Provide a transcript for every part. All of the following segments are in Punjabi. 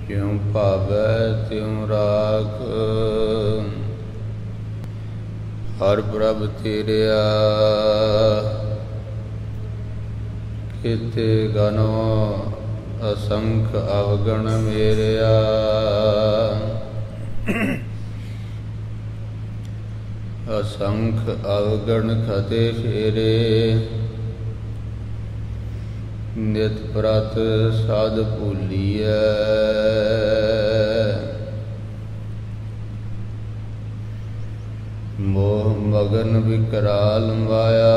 ज्यों भावै त्यों राख। हर प्रभ तेरिया किते गनो असंख अवगण मेरिया। असंख अवगण खते फेरे नित प्रत साध भूलिया। मोह मगन विकराल माया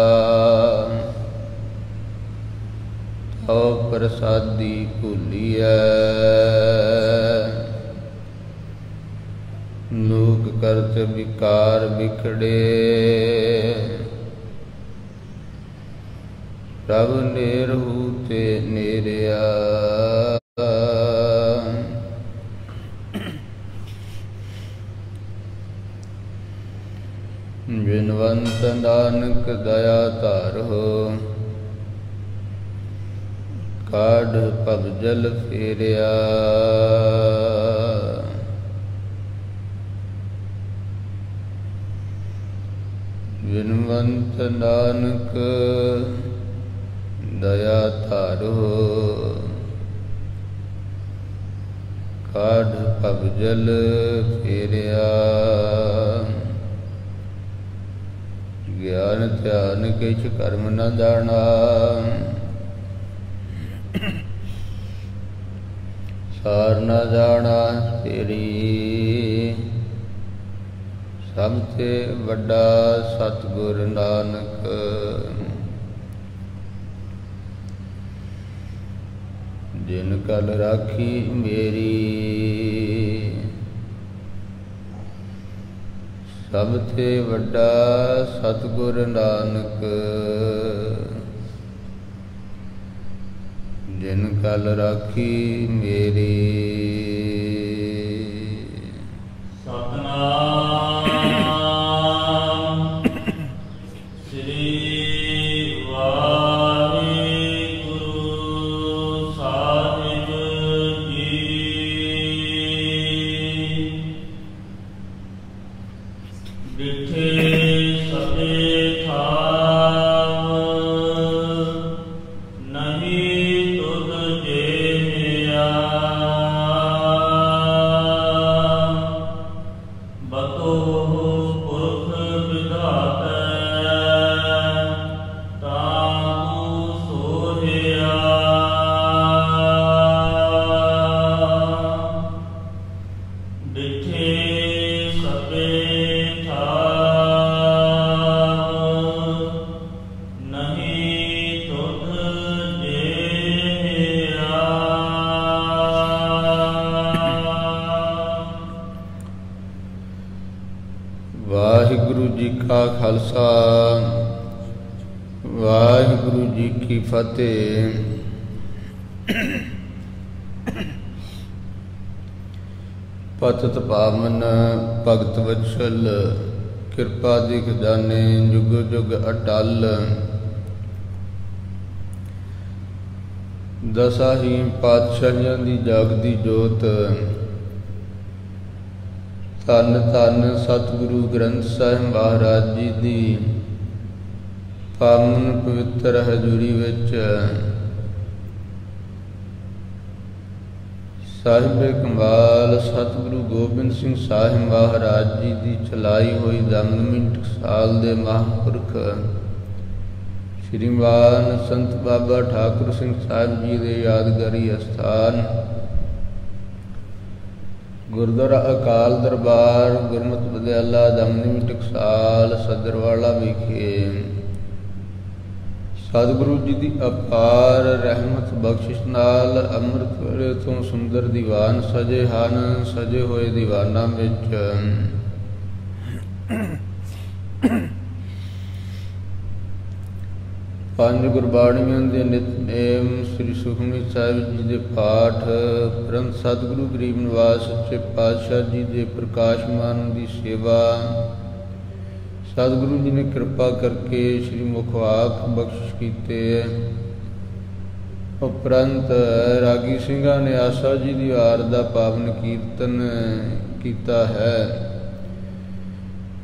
तो प्रसादी भूलिया। नूक करत विकार बिखड़े प्रभ नेरहू ते नेरिया। बिनवंत नानक दया धारो काढ़ भवजल फेरिया। बिनवंत नानक दया धारो काढ़ भवजल फेरिया। ज्ञान ध्यान किछ कर्म न जाना सार न जाना तेरी। सबसे वड्डा सतगुर नानक। जिन कल राखी मेरी सबसे वड्डा सतगुर नानक। जिन कल राखी मेरी। सतनाम श्री वाहिगुरु जी का खालसा वाहिगुरु जी की फतेह। पतित पावन भगत वत्सल किरपा दी खजाने जुग जुग अटल। दसा ही पातशाहियां दी जागदी जोत। धन धन सतगुरु ग्रंथ साहिब महाराज जी दी पावन पवित्र हजूरी विच साहिब कमाल सतगुरु गोबिंद सिंह साहिब महाराज जी की चलाई हुई दमदमी टकसाल दे महापुरख श्रीमान संत बाबा ठाकुर सिंह साहिब जी के यादगारी अस्थान गुरुद्वारा अकाल दरबार गुरमत विद्याला दमदमी टकसाल सदरवाला विखे सतगुरु जी की अपार रहमत बख्शिश नाल अमृत वेले तो सुंदर दीवान सजे हन। सजे हुए दीवाना विच पंज गुरबाणियों के नितनेम श्री सुखमनी साहिब जी के पाठ परंत सतगुरु गरीब निवास सच्चे पातशाह जी के प्रकाशमान की सेवा सतगुरु जी ने कृपा करके श्री मुखवाक बख्शिश कीते। ਉਪਰੰਤ ਰਾਗੀ ਸਿੰਘਾਂ ਨੇ ਆਸਾ ਜੀ ਦੀ ਵਾਰ ਦਾ ਪਾਵਨ ਕੀਰਤਨ ਕੀਤਾ ਹੈ।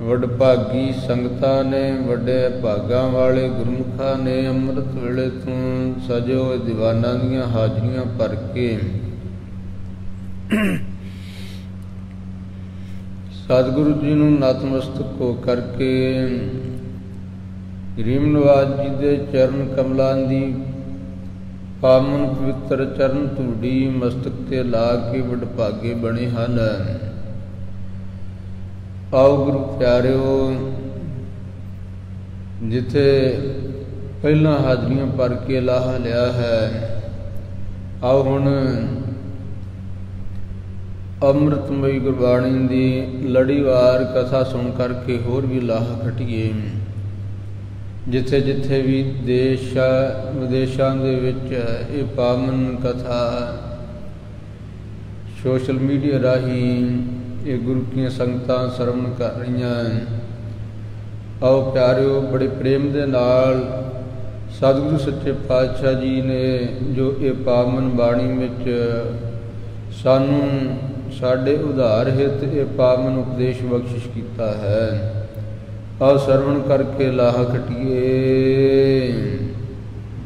ਵਡਭਾਗੀ ਸੰਗਤਾਂ ਨੇ, ਵੱਡੇ ਭਾਗਾਂ ਵਾਲੇ ਗੁਰਮੁਖਾਂ ਨੇ ਅੰਮ੍ਰਿਤ ਵੇਲੇ ਤੋਂ ਸਜੇ ਹੋਏ ਦੀਵਾਨਾਂ ਦੀਆਂ ਹਾਜ਼ਰੀਆਂ ਭਰ ਕੇ ਸਤਿਗੁਰੂ ਜੀ ਨੂੰ ਨਤਮਸਤਕ ਹੋ ਕਰਕੇ ਗਰੀਬ ਨਵਾਜ ਜੀ ਦੇ ਚਰਨ ਕਮਲਾਂ ਦੀ ਪਾਵਨ ਪਵਿੱਤਰ ਚਰਨ ਧੂੜੀ ਮਸਤਕ ਤੇ ਲਾ ਕੇ ਵਡਭਾਗੇ ਬਣੇ ਹਨ। ਆਓ ਗੁਰੂ ਪਿਆਰਿਓ, ਜਿੱਥੇ ਪਹਿਲਾਂ ਹਾਜ਼ਰੀਆਂ ਭਰ ਕੇ ਲਾਹਾ ਲਿਆ ਹੈ, ਆਓ ਹੁਣ ਅੰਮ੍ਰਿਤਮਈ ਗੁਰਬਾਣੀ ਦੀ ਲੜੀਵਾਰ ਕਥਾ ਸੁਣ ਕਰਕੇ ਹੋਰ ਵੀ ਲਾਹਾ ਖਟੀਏ। ਜਿੱਥੇ ਜਿੱਥੇ ਵੀ ਦੇਸ਼ ਵਿਦੇਸ਼ਾਂ ਦੇ ਵਿੱਚ ਇਹ ਪਾਵਨ ਕਥਾ ਸੋਸ਼ਲ ਮੀਡੀਆ ਰਾਹੀਂ ਇਹ ਗੁਰੂ ਦੀਆਂ ਸੰਗਤਾਂ ਸਰਵਣ ਕਰ ਰਹੀਆਂ ਹਨ। ਆਓ ਪਿਆਰਿਓ, ਬੜੇ ਪ੍ਰੇਮ ਦੇ ਨਾਲ ਸਤਿਗੁਰੂ ਸੱਚੇ ਪਾਤਸ਼ਾਹ ਜੀ ਨੇ ਜੋ ਇਹ ਪਾਵਨ ਬਾਣੀ ਵਿੱਚ ਸਾਨੂੰ ਸਾਡੇ ਉਧਾਰ ਹਿੱਤ ਇਹ ਪਾਵਨ ਉਪਦੇਸ਼ ਬਖਸ਼ਿਸ਼ ਕੀਤਾ ਹੈ, ਆਓ ਸਰਵਣ ਕਰਕੇ ਲਾਹਾ ਖਟੀਏ।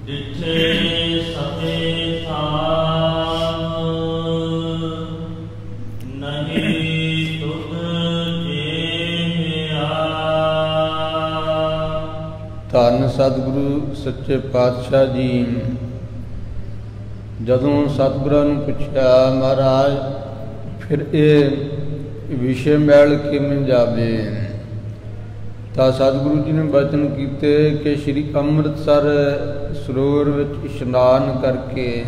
ਜਿੱਥੇ ਸਭੇ ਥਾਨ ਨਹੀਂ ਤੁਧ ਜਿਹਾ। ਧੰਨ ਸਤਿਗੁਰੂ ਸੱਚੇ ਪਾਤਸ਼ਾਹ ਜੀ ਜਦੋਂ ਸਤਿਗੁਰਾਂ ਨੂੰ ਪੁੱਛਿਆ, ਮਹਾਰਾਜ ਫਿਰ ਇਹ ਵਿਸ਼ੇ ਮੈਲ ਕਿਵੇਂ ਜਾਵੇ, ਤਾਂ ਸਤਿਗੁਰੂ ਜੀ ਨੇ ਬਚਨ ਕੀਤੇ ਕਿ ਸ਼੍ਰੀ ਅੰਮ੍ਰਿਤਸਰ ਸਰੋਵਰ ਵਿੱਚ ਇਸ਼ਨਾਨ ਕਰਕੇ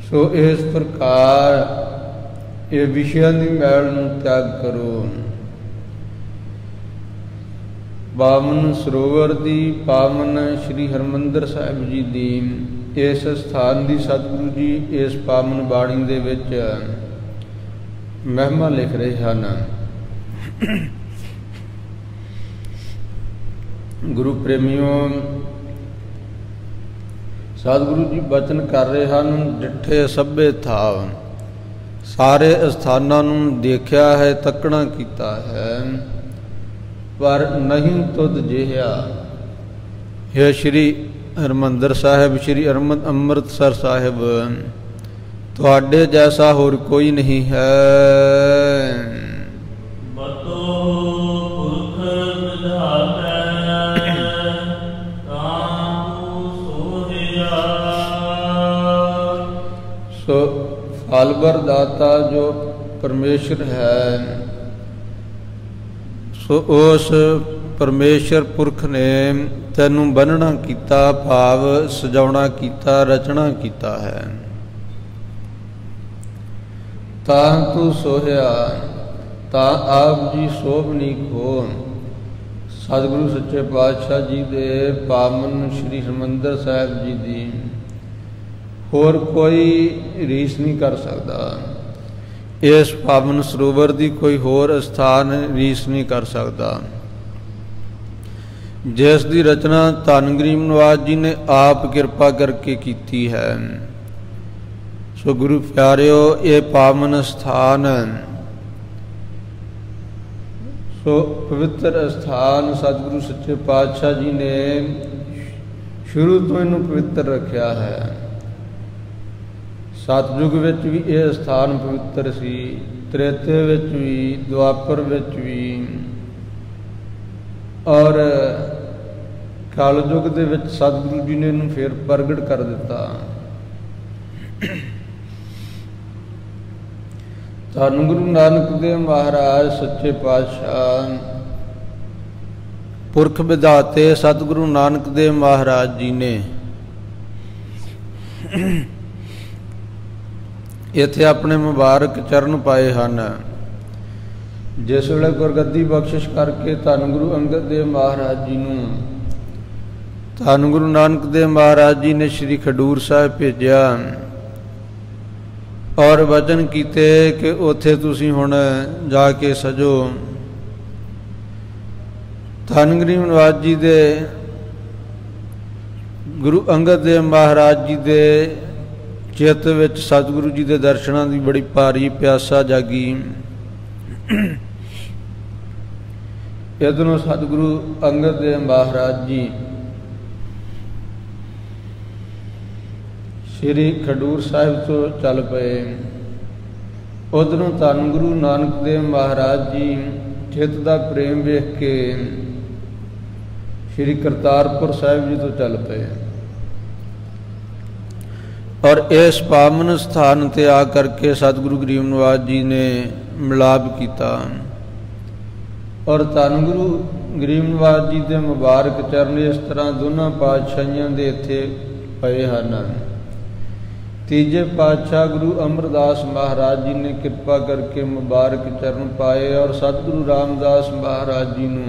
ਸੋ ਇਸ ਪ੍ਰਕਾਰ ਇਹ ਵਿਸ਼ਿਆਂ ਦੀ ਮੈਲ ਨੂੰ ਤਿਆਗ ਕਰੋ। ਪਾਵਨ ਸਰੋਵਰ ਦੀ, ਪਾਵਨ ਸ਼੍ਰੀ ਹਰਿਮੰਦਰ ਸਾਹਿਬ ਜੀ ਦੀ, ਇਸ ਸਥਾਨ ਦੀ ਸਤਿਗੁਰੂ ਜੀ ਇਸ ਪਾਵਨ ਬਾਣੀ ਦੇ ਵਿੱਚ ਮਹਿਮਾ ਲਿਖ ਰਹੇ ਹਨ। ਗੁਰੂ ਪ੍ਰੇਮੀਓ, ਸਤਿਗੁਰੂ ਜੀ ਬਚਨ ਕਰ ਰਹੇ ਹਨ, ਡਿੱਠੇ ਸਭੇ ਥਾਵ, ਸਾਰੇ ਅਸਥਾਨਾਂ ਨੂੰ ਦੇਖਿਆ ਹੈ, ਤੱਕਣਾ ਕੀਤਾ ਹੈ, ਪਰ ਨਹੀਂ ਤੁਧ ਜਿਹਾ। ਹੈ ਸ਼੍ਰੀ ਹਰਿਮੰਦਰ ਸਾਹਿਬ, ਸ਼੍ਰੀ ਅੰਮ੍ਰਿਤਸਰ ਸਾਹਿਬ, ਤੁਹਾਡੇ ਜੈਸਾ ਹੋਰ ਕੋਈ ਨਹੀਂ ਹੈ। ਬਤੋ ਪੁਰਖ ਵਿਧਾਤੈ ਕਾਹੂ ਸੋਹਿਆ। ਸੋ ਫਲ ਵਰਦਾਤਾ ਜੋ ਪਰਮੇਸ਼ਰ ਹੈ, ਸੋ ਉਸ ਪਰਮੇਸ਼ਰ ਪੁਰਖ ਨੇ ਤੈਨੂੰ ਬੰਨਣਾ ਕੀਤਾ, ਭਾਵ ਸਜਾਉਣਾ ਕੀਤਾ, ਰਚਣਾ ਕੀਤਾ ਹੈ। ਤਾਂ ਤੂੰ ਸੋਹਿਆ, ਤਾਂ ਆਪ ਜੀ ਸੋਭਨੀਕ ਹੋ। ਸਤਿਗੁਰੂ ਸੱਚੇ ਪਾਤਸ਼ਾਹ ਜੀ ਦੇ ਪਾਵਨ ਸ਼੍ਰੀ ਹਰਿਮੰਦਰ ਸਾਹਿਬ ਜੀ ਦੀ ਹੋਰ ਕੋਈ ਰੀਸ ਨਹੀਂ ਕਰ ਸਕਦਾ। ਇਸ ਪਾਵਨ ਸਰੋਵਰ ਦੀ ਕੋਈ ਹੋਰ ਸਥਾਨ ਰੀਸ ਨਹੀਂ ਕਰ ਸਕਦਾ, ਜਿਸ ਦੀ ਰਚਨਾ ਧੰਨ ਗਰੀਬ ਨਵਾਜ ਜੀ ਨੇ ਆਪ ਕਿਰਪਾ ਕਰਕੇ ਕੀਤੀ ਹੈ। ਸੋ ਗੁਰੂ ਪਿਆਰਿਓ, ਇਹ ਪਾਵਨ ਸਥਾਨ, ਸੋ ਪਵਿੱਤਰ ਸਥਾਨ ਸਤਿਗੁਰੂ ਸੱਚੇ ਪਾਤਸ਼ਾਹ ਜੀ ਨੇ ਸ਼ੁਰੂ ਤੋਂ ਇਹਨੂੰ ਪਵਿੱਤਰ ਰੱਖਿਆ ਹੈ। ਸਤਿਯੁਗ ਵਿੱਚ ਵੀ ਇਹ ਸਥਾਨ ਪਵਿੱਤਰ ਸੀ, ਤ੍ਰੇਤੇ ਵਿੱਚ ਵੀ, ਦੁਆਪਰ ਵਿੱਚ ਵੀ, ਔਰ ਕਲਯੁਗ ਦੇ ਵਿੱਚ ਸਤਿਗੁਰੂ ਜੀ ਨੇ ਇਹਨੂੰ ਫੇਰ ਪ੍ਰਗਟ ਕਰ ਦਿੱਤਾ। ਧੰਨ ਗੁਰੂ ਨਾਨਕ ਦੇਵ ਮਹਾਰਾਜ ਸੱਚੇ ਪਾਤਸ਼ਾਹ ਪੁਰਖ ਵਿਧਾਤੇ ਸਤਿਗੁਰੂ ਨਾਨਕ ਦੇਵ ਮਹਾਰਾਜ ਜੀ ਨੇ ਇੱਥੇ ਆਪਣੇ ਮੁਬਾਰਕ ਚਰਨ ਪਾਏ ਹਨ। ਜਿਸ ਵੇਲੇ ਗੁਰਗੱਦੀ ਬਖਸ਼ਿਸ਼ ਕਰਕੇ ਧੰਨ ਗੁਰੂ ਅੰਗਦ ਦੇਵ ਮਹਾਰਾਜ ਜੀ ਨੂੰ ਧੰਨ ਗੁਰੂ ਨਾਨਕ ਦੇਵ ਮਹਾਰਾਜ ਜੀ ਨੇ ਸ੍ਰੀ ਖਡੂਰ ਸਾਹਿਬ ਭੇਜਿਆ ਔਰ ਵਚਨ ਕੀਤੇ ਕਿ ਉੱਥੇ ਤੁਸੀਂ ਹੁਣ ਜਾ ਕੇ ਸਜੋ। ਧੰਨ ਗਰੀਬ ਨਵਾਜ ਜੀ ਦੇ ਗੁਰੂ ਅੰਗਦ ਦੇਵ ਮਹਾਰਾਜ ਜੀ ਦੇ ਚਿੱਤ ਵਿੱਚ ਸਤਿਗੁਰੂ ਜੀ ਦੇ ਦਰਸ਼ਨਾਂ ਦੀ ਬੜੀ ਭਾਰੀ ਪਿਆਸਾ ਜਾਗੀ। ਇੱਧਰੋਂ ਸਤਿਗੁਰੂ ਅੰਗਦ ਦੇਵ ਮਹਾਰਾਜ ਜੀ ਸ਼੍ਰੀ ਖਡੂਰ ਸਾਹਿਬ ਤੋਂ ਚੱਲ ਪਏ। ਉਧਰੋਂ ਧੰਨ ਗੁਰੂ ਨਾਨਕ ਦੇਵ ਮਹਾਰਾਜ ਜੀ ਚਿੱਤ ਦਾ ਪ੍ਰੇਮ ਵੇਖ ਕੇ ਸ਼੍ਰੀ ਕਰਤਾਰਪੁਰ ਸਾਹਿਬ ਜੀ ਤੋਂ ਚੱਲ ਪਏ ਔਰ ਇਸ ਪਾਵਨ ਸਥਾਨ ਤੇ ਆ ਕਰਕੇ ਸਤਿਗੁਰੂ ਗਰੀਬ ਨਿਵਾਸ ਜੀ ਨੇ ਮਿਲਾਪ ਕੀਤਾ ਔਰ ਧੰਨ ਗੁਰੂ ਗਰੀਬ ਨਿਵਾਸ ਜੀ ਦੇ ਮੁਬਾਰਕ ਚਰਨ ਇਸ ਤਰ੍ਹਾਂ ਦੋਨਾਂ ਪਾਤਸ਼ਾਹੀਆਂ ਦੇ ਇੱਥੇ ਪਏ ਹਨ। ਤੀਜੇ ਪਾਤਸ਼ਾਹ ਗੁਰੂ ਅਮਰਦਾਸ ਮਹਾਰਾਜ ਜੀ ਨੇ ਕਿਰਪਾ ਕਰਕੇ ਮੁਬਾਰਕ ਚਰਨ ਪਾਏ ਔਰ ਸਤਿਗੁਰੂ ਰਾਮਦਾਸ ਮਹਾਰਾਜ ਜੀ ਨੂੰ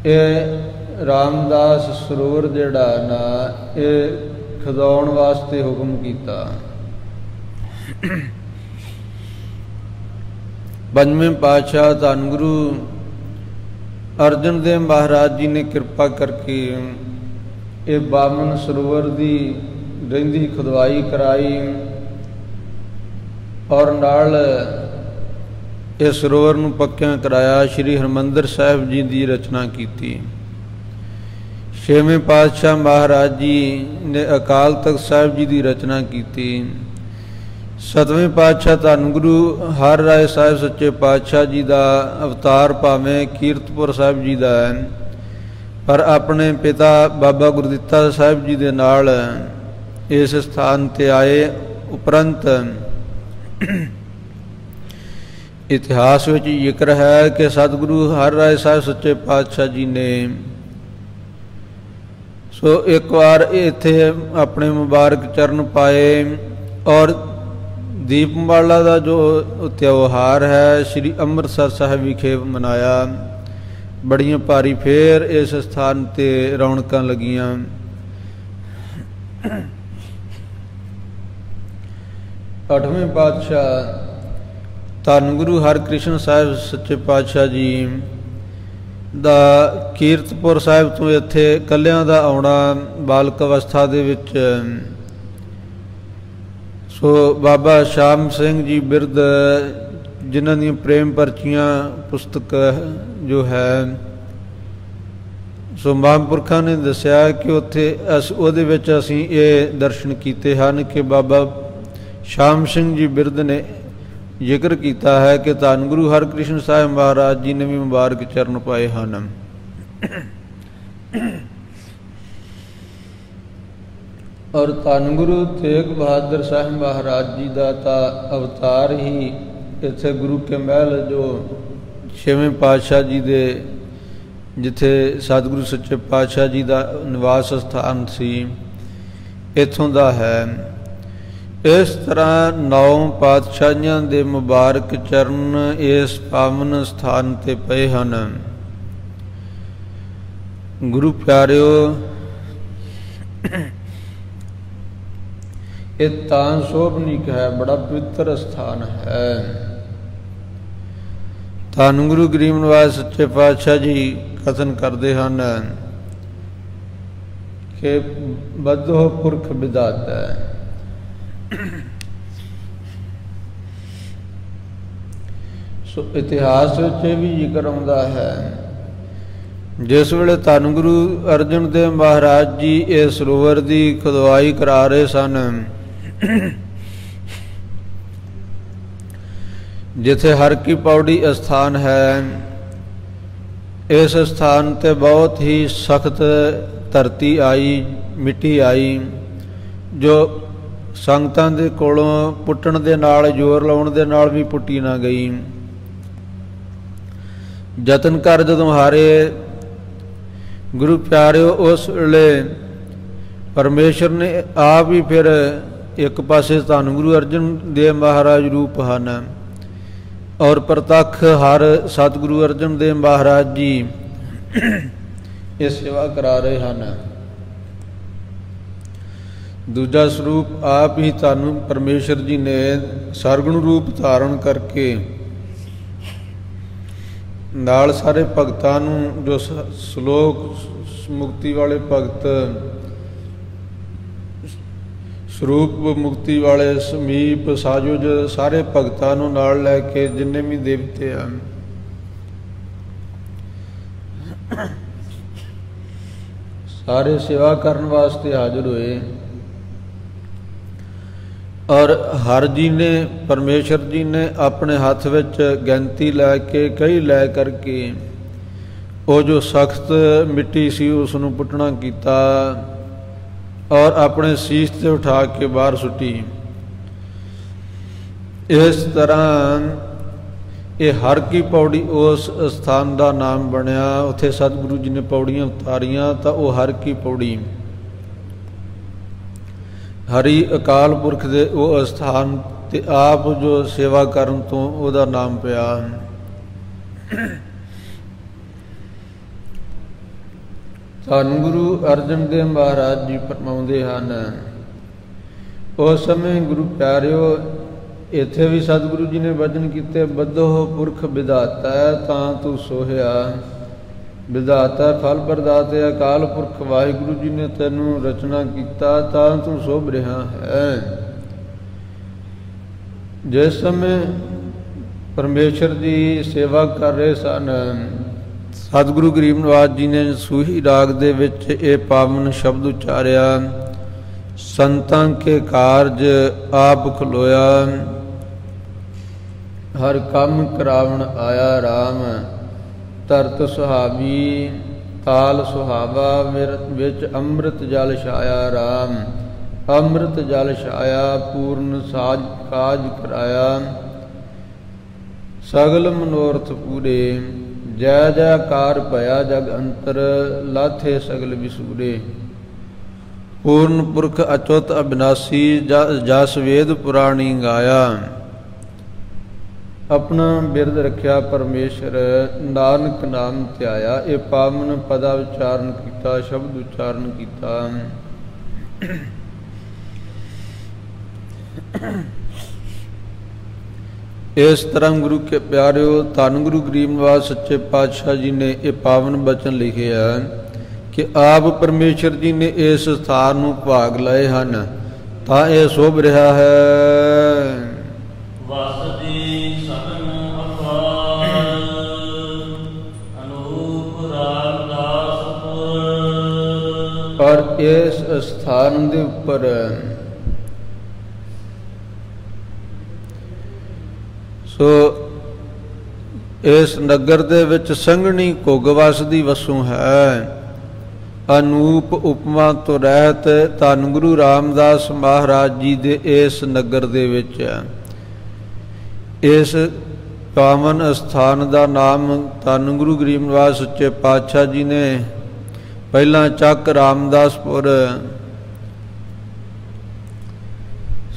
ਇਹ ਰਾਮਦਾਸ ਸਰੋਵਰ ਜਿਹੜਾ ਨਾ ਇਹ ਖਿਦਾਉਣ ਵਾਸਤੇ ਹੁਕਮ ਕੀਤਾ। ਪੰਜਵੇਂ ਪਾਤਸ਼ਾਹ ਧੰਨ ਗੁਰੂ ਅਰਜਨ ਦੇਵ ਮਹਾਰਾਜ ਜੀ ਨੇ ਕਿਰਪਾ ਕਰਕੇ ਇਹ ਬਾਮਨ ਸਰੋਵਰ ਦੀ ਰਹਿੰਦੀ ਖੁਦਵਾਈ ਕਰਾਈ ਔਰ ਨਾਲ ਇਸ ਸਰੋਵਰ ਨੂੰ ਪੱਕਿਆਂ ਕਰਾਇਆ। ਸ਼੍ਰੀ ਹਰਿਮੰਦਰ ਸਾਹਿਬ ਜੀ ਦੀ ਰਚਨਾ ਕੀਤੀ। ਛੇਵੇਂ ਪਾਤਸ਼ਾਹ ਮਹਾਰਾਜ ਜੀ ਨੇ ਅਕਾਲ ਤਖਤ ਸਾਹਿਬ ਜੀ ਦੀ ਰਚਨਾ ਕੀਤੀ। ਸਤਵੇਂ ਪਾਤਸ਼ਾਹ ਧੰਨ ਗੁਰੂ ਹਰਿ ਰਾਏ ਸਾਹਿਬ ਸੱਚੇ ਪਾਤਸ਼ਾਹ ਜੀ ਦਾ ਅਵਤਾਰ ਭਾਵੇਂ ਕੀਰਤਪੁਰ ਸਾਹਿਬ ਜੀ ਦਾ ਹੈ, ਪਰ ਆਪਣੇ ਪਿਤਾ ਬਾਬਾ ਗੁਰਦਿੱਤਾ ਸਾਹਿਬ ਜੀ ਦੇ ਨਾਲ ਇਸ ਸਥਾਨ ਤੇ ਆਏ। ਉਪਰੰਤ ਇਤਿਹਾਸ ਵਿੱਚ ਜ਼ਿਕਰ ਹੈ ਕਿ ਸਤਿਗੁਰੂ ਹਰਿ ਰਾਏ ਸਾਹਿਬ ਸੱਚੇ ਪਾਤਸ਼ਾਹ ਜੀ ਨੇ ਸੋ ਇੱਕ ਵਾਰ ਇੱਥੇ ਆਪਣੇ ਮੁਬਾਰਕ ਚਰਨ ਪਾਏ ਔਰ ਦੀਪਮਾਲਾ ਦਾ ਜੋ ਤਿਉਹਾਰ ਹੈ ਸ੍ਰੀ ਅੰਮ੍ਰਿਤਸਰ ਸਾਹਿਬ ਵਿਖੇ ਮਨਾਇਆ। ਬੜੀਆਂ ਭਾਰੀ ਫੇਰ ਇਸ ਸਥਾਨ ਤੇ ਰੌਣਕਾਂ ਲੱਗੀਆਂ। ਅੱਠਵੇਂ ਪਾਤਸ਼ਾਹ ਧੰਨ ਗੁਰੂ ਹਰਿਕ੍ਰਿਸ਼ਨ ਸਾਹਿਬ ਸੱਚੇ ਪਾਤਸ਼ਾਹ ਜੀ ਦਾ ਕੀਰਤਪੁਰ ਸਾਹਿਬ ਤੋਂ ਇੱਥੇ ਕੱਲਿਆਂ ਦਾ ਆਉਣਾ ਬਾਲਕ ਅਵਸਥਾ ਦੇ ਵਿੱਚ। ਸੋ ਬਾਬਾ ਸ਼ਾਮ ਸਿੰਘ ਜੀ ਬਿਰਦ ਜਿਨ੍ਹਾਂ ਦੀਆਂ ਪ੍ਰੇਮ ਪਰਚੀਆਂ ਪੁਸਤਕ ਜੋ ਹੈ ਸੋ ਮਹਾਂਪੁਰਖਾਂ ਨੇ ਦੱਸਿਆ ਕਿ ਉੱਥੇ ਉਹਦੇ ਵਿੱਚ ਅਸੀਂ ਇਹ ਦਰਸ਼ਨ ਕੀਤੇ ਹਨ ਕਿ ਬਾਬਾ ਸ਼ਾਮ ਸਿੰਘ ਜੀ ਬਿਰਦ ਨੇ ਜ਼ਿਕਰ ਕੀਤਾ ਹੈ ਕਿ ਧੰਨ ਗੁਰੂ ਹਰਿਕ੍ਰਿਸ਼ਨ ਸਾਹਿਬ ਮਹਾਰਾਜ ਜੀ ਨੇ ਵੀ ਮੁਬਾਰਕ ਚਰਨ ਪਾਏ ਹਨ। ਔਰ ਧੰਨ ਗੁਰੂ ਤੇਗ ਬਹਾਦਰ ਸਾਹਿਬ ਮਹਾਰਾਜ ਜੀ ਦਾ ਤਾਂ ਅਵਤਾਰ ਹੀ ਇੱਥੇ ਗੁਰੂ ਕੇ ਮਹਿਲ ਜੋ ਛੇਵੇਂ ਪਾਤਸ਼ਾਹ ਜੀ ਦੇ ਜਿੱਥੇ ਸਤਿਗੁਰੂ ਸੱਚੇ ਪਾਤਸ਼ਾਹ ਜੀ ਦਾ ਨਿਵਾਸ ਸਥਾਨ ਸੀ ਇੱਥੋਂ ਦਾ ਹੈ। ਇਸ ਤਰ੍ਹਾਂ 9 ਪਾਤਸ਼ਾਹੀਆਂ ਦੇ ਮੁਬਾਰਕ ਚਰਨ ਇਸ ਪਾਵਨ ਸਥਾਨ ਤੇ ਪਏ ਹਨ। ਗੁਰੂ ਪਿਆਰਿਓ, ਇਹ ਤਾਂ ਸੋਭਨੀਕ ਹੈ, ਬੜਾ ਪਵਿੱਤਰ ਸਥਾਨ ਹੈ। ਧੰਨ ਗੁਰੂ ਗਰੀਬ ਨਿਵਾਸ ਸੱਚੇ ਪਾਤਸ਼ਾਹ ਜੀ ਕਥਨ ਕਰਦੇ ਹਨ ਕਿ ਬਦੋ ਪੁਰਖ ਵਿਦਾਤਾ। ਸੋ ਇਤਿਹਾਸ ਵਿੱਚ ਇਹ ਵੀ ਜ਼ਿਕਰ ਆਉਂਦਾ ਹੈ ਜਿਸ ਵੇਲੇ ਧੰਨ ਗੁਰੂ ਅਰਜਨ ਦੇਵ ਮਹਾਰਾਜ ਜੀ ਇਹ ਸਰੋਵਰ ਦੀ ਖੁਦਵਾਈ ਕਰਾ ਰਹੇ ਸਨ, ਜਿੱਥੇ ਹਰ ਕੀ ਪੌੜੀ ਅਸਥਾਨ ਹੈ, ਇਸ ਸਥਾਨ ਤੇ ਬਹੁਤ ਹੀ ਸਖਤ ਧਰਤੀ ਆਈ, ਮਿੱਟੀ ਆਈ, ਜੋ ਸੰਗਤਾਂ ਦੇ ਕੋਲੋਂ ਪੁੱਟਣ ਦੇ ਨਾਲ, ਜ਼ੋਰ ਲਾਉਣ ਦੇ ਨਾਲ ਵੀ ਪੁੱਟੀ ਨਾ ਗਈ। ਯਤਨ ਕਰ ਜਦੋਂ ਹਾਰੇ ਗੁਰੂ ਪਿਆਰਿਓ, ਉਸ ਵੇਲੇ ਪਰਮੇਸ਼ਰ ਨੇ ਆਪ ਹੀ ਫਿਰ ਇੱਕ ਪਾਸੇ ਧੰਨ ਗੁਰੂ ਅਰਜਨ ਦੇਵ ਮਹਾਰਾਜ ਰੂਪ ਹਨ ਔਰ ਪ੍ਰਤੱਖ ਹਰ ਸਤਿਗੁਰੂ ਅਰਜਨ ਦੇਵ ਮਹਾਰਾਜ ਜੀ ਇਹ ਸੇਵਾ ਕਰਾ ਰਹੇ ਹਨ। ਦੂਜਾ ਸਰੂਪ ਆਪ ਹੀ ਤੁਹਾਨੂੰ ਪਰਮੇਸ਼ਰ ਜੀ ਨੇ ਸਰਗੁਣ ਰੂਪ ਧਾਰਨ ਕਰਕੇ ਨਾਲ ਸਾਰੇ ਭਗਤਾਂ ਨੂੰ, ਜੋ ਸ਼ਲੋਕ ਮੁਕਤੀ ਵਾਲੇ ਭਗਤ ਸਰੂਪ ਮੁਕਤੀ ਵਾਲੇ ਸਮੀਪ ਸਾਜੁਜ ਸਾਰੇ ਭਗਤਾਂ ਨੂੰ ਨਾਲ ਲੈ ਕੇ ਜਿੰਨੇ ਵੀ ਦੇਵਤੇ ਹਨ ਸਾਰੇ ਸੇਵਾ ਕਰਨ ਵਾਸਤੇ ਹਾਜ਼ਰ ਹੋਏ। ਔਰ ਹਰ ਜੀ ਨੇ ਪਰਮੇਸ਼ਰ ਜੀ ਨੇ ਆਪਣੇ ਹੱਥ ਵਿੱਚ ਗੈਂਤੀ ਲੈ ਕੇ ਕਹੀ ਲੈ ਕਰਕੇ ਉਹ ਜੋ ਸਖਤ ਮਿੱਟੀ ਸੀ ਉਸ ਨੂੰ ਪੁੱਟਣਾ ਕੀਤਾ ਔਰ ਆਪਣੇ ਸੀਸ ਤੇ ਉਠਾ ਕੇ ਬਾਹਰ ਸੁੱਟੀ। ਇਸ ਤਰ੍ਹਾਂ ਇਹ ਹਰ ਕੀ ਪੌੜੀ ਉਸ ਸਥਾਨ ਦਾ ਨਾਮ ਬਣਿਆ। ਉੱਥੇ ਸਤਿਗੁਰੂ ਜੀ ਨੇ ਪੌੜੀਆਂ ਉਤਾਰੀਆਂ ਤਾਂ ਉਹ ਹਰ ਕੀ ਪੌੜੀ ਹਰੀ ਅਕਾਲ ਪੁਰਖ ਦੇ ਉਹ ਸਥਾਨ ਤੇ ਆਪ ਜੋ ਸੇਵਾ ਕਰਨ ਤੋਂ ਉਹਦਾ ਨਾਮ ਪਿਆ। ਧੰਨ ਗੁਰੂ ਅਰਜਨ ਦੇਵ ਮਹਾਰਾਜ ਜੀ ਫਰਮਾਉਂਦੇ ਹਨ, ਉਸ ਸਮੇਂ ਗੁਰੂ ਪਿਆਰਿਓ ਇੱਥੇ ਵੀ ਸਤਿਗੁਰੂ ਜੀ ਨੇ ਵਚਨ ਕੀਤੇ, ਬੱਧੋ ਪੁਰਖ ਵਿਧਾਤਾ ਤਾਂ ਤੂੰ ਸੋਹਿਆ। ਵਿਧਾਤਾ ਫਲ ਪ੍ਰਦਾਤੇ ਅਕਾਲ ਪੁਰਖ ਵਾਹਿਗੁਰੂ ਜੀ ਨੇ ਤੈਨੂੰ ਰਚਨਾ ਕੀਤਾ ਤਾਂ ਤੂੰ ਸੋਭ ਰਿਹਾ ਹੈ। ਜਿਸ ਸਮੇਂ ਪਰਮੇਸ਼ਰ ਦੀ ਸੇਵਾ ਕਰ ਰਹੇ ਸਨ, ਸਤਿਗੁਰੂ ਗਰੀਬ ਨਿਵਾਸ ਜੀ ਨੇ ਸੂਹੀ ਰਾਗ ਦੇ ਵਿੱਚ ਇਹ ਪਾਵਨ ਸ਼ਬਦ ਉਚਾਰਿਆ, ਸੰਤਾਂ ਕੇ ਕਾਰਜ ਆਪ ਖਲੋਇਆ, ਹਰ ਕੰਮ ਕਰਾਵਣ ਆਇਆ RAM। ਧਰਤ ਸੁਹਾਵੀ ਤਾਲ ਸੁਹਾਵਾ, ਵਿੱਚ ਅੰਮ੍ਰਿਤ ਜਲ ਛਾਇਆ RAM। ਅੰਮ੍ਰਿਤ ਜਲ ਛਾਇਆ ਪੂਰਨ ਸਾਜ ਕਾਜ ਕਰਾਇਆ, ਸਗਲ ਮਨੋਰਥ ਪੂਰੇ। ਜੈ ਜੈਕਾਰ ਭਇਆ ਜਗ ਅੰਤਰ, ਲਾਥੇ ਸਗਲ ਵਿਸੂਰੇ। ਪੂਰਨ ਪੁਰਖ ਅਚੁੱਤ ਅਬਿਨਾਸੀ, ਜਸ ਵੇਦ ਪੁਰਾਣੀ ਗਾਇਆ। ਆਪਣਾ ਬਿਰਦ ਰੱਖਿਆ ਪਰਮੇਸ਼ਰ, ਨਾਨਕ ਨਾਮ ਧਿਆਇਆ। ਇਹ ਪਾਵਨ ਪਦਾ ਉਚਾਰਨ ਕੀਤਾ, ਸ਼ਬਦ ਉਚਾਰਨ ਕੀਤਾ। ਇਸ ਤਰ੍ਹਾਂ ਗੁਰੂ ਕੇ ਪਿਆਰਿਓ, ਧੰਨ ਗੁਰੂ ਗਰੀਬ ਨਿਵਾਸ ਸੱਚੇ ਪਾਤਸ਼ਾਹ ਜੀ ਨੇ ਇਹ ਪਾਵਨ ਬਚਨ ਲਿਖੇ ਆ ਕਿ ਆਪ ਪਰਮੇਸ਼ਰ ਜੀ ਨੇ ਇਸ ਸਥਾਨ ਨੂੰ ਭਾਗ ਲਏ ਹਨ ਤਾਂ ਇਹ ਸ਼ੋਭ ਰਿਹਾ ਹੈ। ਵਸਦੀ ਸਗਨ ਅਪਾਰ, ਅਨੂਪ ਰਾਮਦਾਸ ਪੁਰ। ਪਰ ਇਸ ਸਥਾਨ ਦੇ ਉੱਪਰ ਸੋ ਇਸ ਨਗਰ ਦੇ ਵਿੱਚ ਸੰਘਣੀ ਘੁੱਗ ਵਸਦੀ ਵਸੋਂ ਹੈ। ਅਨੂਪ ਉਪਮਾ ਤੋਂ ਰਹਿਤ ਧੰਨ ਗੁਰੂ ਰਾਮਦਾਸ ਮਹਾਰਾਜ ਜੀ ਦੇ ਇਸ ਨਗਰ ਦੇ ਵਿੱਚ ਇਸ ਪਾਵਨ ਸਥਾਨ ਦਾ ਨਾਮ ਧੰਨ ਗੁਰੂ ਗਰੀਬ ਨਿਵਾਸ ਸੱਚੇ ਪਾਤਸ਼ਾਹ ਜੀ ਨੇ ਪਹਿਲਾਂ ਚੱਕ ਰਾਮਦਾਸਪੁਰ।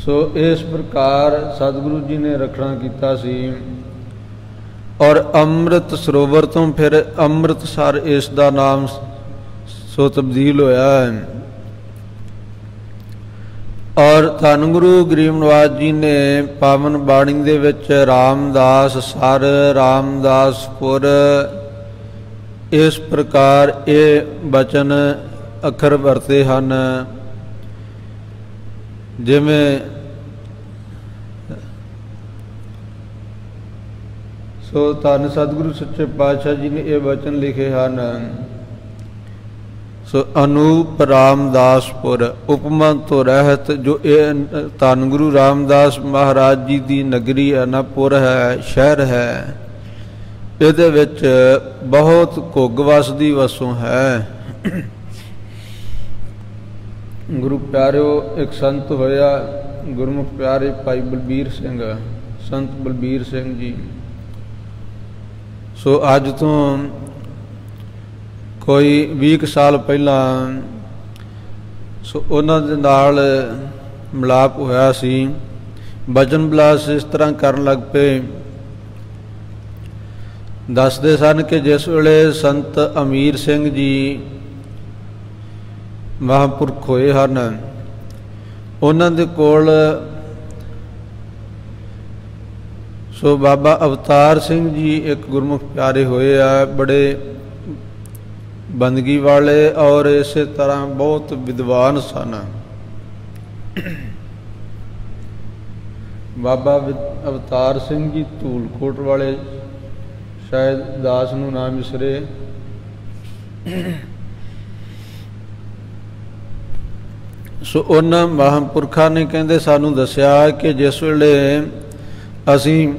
ਸੋ ਇਸ ਪ੍ਰਕਾਰ ਸਤਿਗੁਰੂ ਜੀ ਨੇ ਰੱਖਣਾ ਕੀਤਾ ਸੀ। ਔਰ ਅੰਮ੍ਰਿਤ ਸਰੋਵਰ ਤੋਂ ਫਿਰ ਅੰਮ੍ਰਿਤਸਰ ਇਸ ਦਾ ਨਾਮ ਸੋ ਤਬਦੀਲ ਹੋਇਆ ਹੈ। ਔਰ ਧੰਨ ਗੁਰੂ ਗਰੀਬ ਨਿਵਾਸ ਜੀ ਨੇ ਪਾਵਨ ਬਾਣੀ ਦੇ ਵਿੱਚ ਰਾਮਦਾਸ ਸਰ, ਰਾਮਦਾਸਪੁਰ ਇਸ ਪ੍ਰਕਾਰ ਇਹ ਬਚਨ ਅੱਖਰ ਵਰਤੇ ਹਨ। ਜਿਵੇਂ ਸੋ ਧੰਨ ਸਤਿਗੁਰੂ ਸੱਚੇ ਪਾਤਸ਼ਾਹ ਜੀ ਨੇ ਇਹ ਬਚਨ ਲਿਖੇ ਹਨ। ਸੋ ਅਨੂਪ ਰਾਮਦਾਸਪੁਰ ਉਪਮਾ ਤੋਂ ਰਹਿਤ, ਜੋ ਇਹ ਧੰਨ ਗੁਰੂ ਰਾਮਦਾਸ ਮਹਾਰਾਜ ਜੀ ਦੀ ਨਗਰੀ ਅਨਪੁਰ ਹੈ, ਸ਼ਹਿਰ ਹੈ। ਇਹਦੇ ਵਿੱਚ ਬਹੁਤ ਘੁੱਗ ਵਸਦੀ ਵਸੋਂ ਹੈ। ਗੁਰੂ ਪਿਆਰਿਓ, ਇੱਕ ਸੰਤ ਹੋਇਆ ਗੁਰਮੁਖ ਪਿਆਰੇ ਭਾਈ ਬਲਬੀਰ ਸਿੰਘ, ਸੰਤ ਬਲਬੀਰ ਸਿੰਘ ਜੀ। ਸੋ ਅੱਜ ਤੋਂ ਕੋਈ 20 ਸਾਲ ਪਹਿਲਾਂ ਸੋ ਉਹਨਾਂ ਦੇ ਨਾਲ ਮਿਲਾਪ ਹੋਇਆ ਸੀ। ਬਚਨ ਬਿਲਾਸ ਇਸ ਤਰ੍ਹਾਂ ਕਰਨ ਲੱਗ ਪਏ। ਦੱਸਦੇ ਸਨ ਕਿ ਜਿਸ ਵੇਲੇ ਸੰਤ ਅਮੀਰ ਸਿੰਘ ਜੀ ਮਹਾਂਪੁਰਖ ਹੋਏ ਹਨ, ਉਹਨਾਂ ਦੇ ਕੋਲ ਸੋ ਬਾਬਾ ਅਵਤਾਰ ਸਿੰਘ ਜੀ ਇੱਕ ਗੁਰਮੁਖ ਪਿਆਰੇ ਹੋਏ ਆ, ਬੜੇ ਬੰਦਗੀ ਵਾਲੇ ਔਰ ਇਸੇ ਤਰ੍ਹਾਂ ਬਹੁਤ ਵਿਦਵਾਨ ਸਨ। ਬਾਬਾ ਅਵਤਾਰ ਸਿੰਘ ਜੀ ਧੂਲਕੋਟ ਵਾਲੇ, ਸ਼ਾਇਦ ਦਾਸ ਨੂੰ ਨਾ ਵਿਸਰੇ। ਸੋ ਉਹਨਾਂ ਮਹਾਂਪੁਰਖਾਂ ਨੇ ਕਹਿੰਦੇ ਸਾਨੂੰ ਦੱਸਿਆ ਕਿ ਜਿਸ ਵੇਲੇ ਅਸੀਂ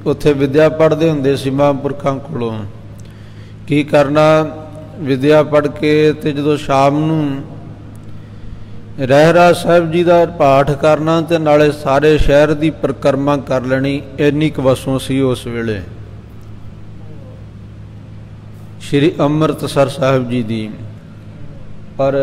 ਉੱਥੇ ਵਿਦਿਆ ਪੜ੍ਹਦੇ ਹੁੰਦੇ ਸੀ ਮਹਾਂਪੁਰਖਾਂ ਕੋਲੋਂ, ਕੀ ਕਰਨਾ, ਵਿਦਿਆ ਪੜ੍ਹ ਕੇ ਤੇ ਜਦੋਂ ਸ਼ਾਮ ਨੂੰ ਰਹਿਰਾਸ ਸਾਹਿਬ ਜੀ ਦਾ ਪਾਠ ਕਰਨਾ ਤੇ ਨਾਲੇ ਸਾਰੇ ਸ਼ਹਿਰ ਦੀ ਪਰਿਕਰਮਾ ਕਰ ਲੈਣੀ। ਇੰਨੀ ਕੁ ਵਸੋਂ ਸੀ ਉਸ ਵੇਲੇ ਸ਼੍ਰੀ ਅੰਮ੍ਰਿਤਸਰ ਸਾਹਿਬ ਜੀ ਦੀ। ਪਰ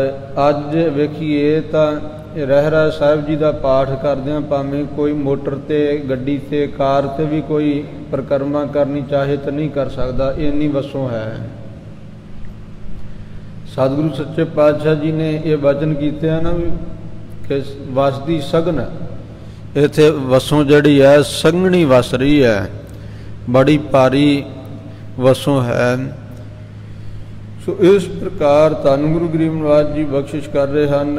ਅੱਜ ਵੇਖੀਏ ਤਾਂ ਰਹਿਰਾਸ ਸਾਹਿਬ ਜੀ ਦਾ ਪਾਠ ਕਰਦਿਆਂ ਭਾਵੇਂ ਕੋਈ ਮੋਟਰ ਤੇ, ਗੱਡੀ ਤੇ, ਕਾਰ ਤੇ ਵੀ ਕੋਈ ਪਰਿਕਰਮਾ ਕਰਨੀ ਚਾਹੇ ਤਾਂ ਨਹੀਂ ਕਰ ਸਕਦਾ, ਇੰਨੀ ਵਸੋਂ ਹੈ। ਸਤਿਗੁਰੂ ਸੱਚੇ ਪਾਤਸ਼ਾਹ ਜੀ ਨੇ ਇਹ ਵਚਨ ਕੀਤੇ ਆ ਨਾ ਵੀ ਕਿ ਵਸ ਦੀ ਸਗਨ, ਇੱਥੇ ਵਸੋਂ ਜਿਹੜੀ ਹੈ ਸੰਘਣੀ ਵਸ ਰਹੀ ਹੈ, ਬੜੀ ਭਾਰੀ ਵਸੋਂ ਹੈ। ਸੋ ਇਸ ਪ੍ਰਕਾਰ ਧੰਨ ਗੁਰੂ ਗਰੀਬ ਨਿਵਾਸ ਜੀ ਬਖਸ਼ਿਸ਼ ਕਰ ਰਹੇ ਹਨ।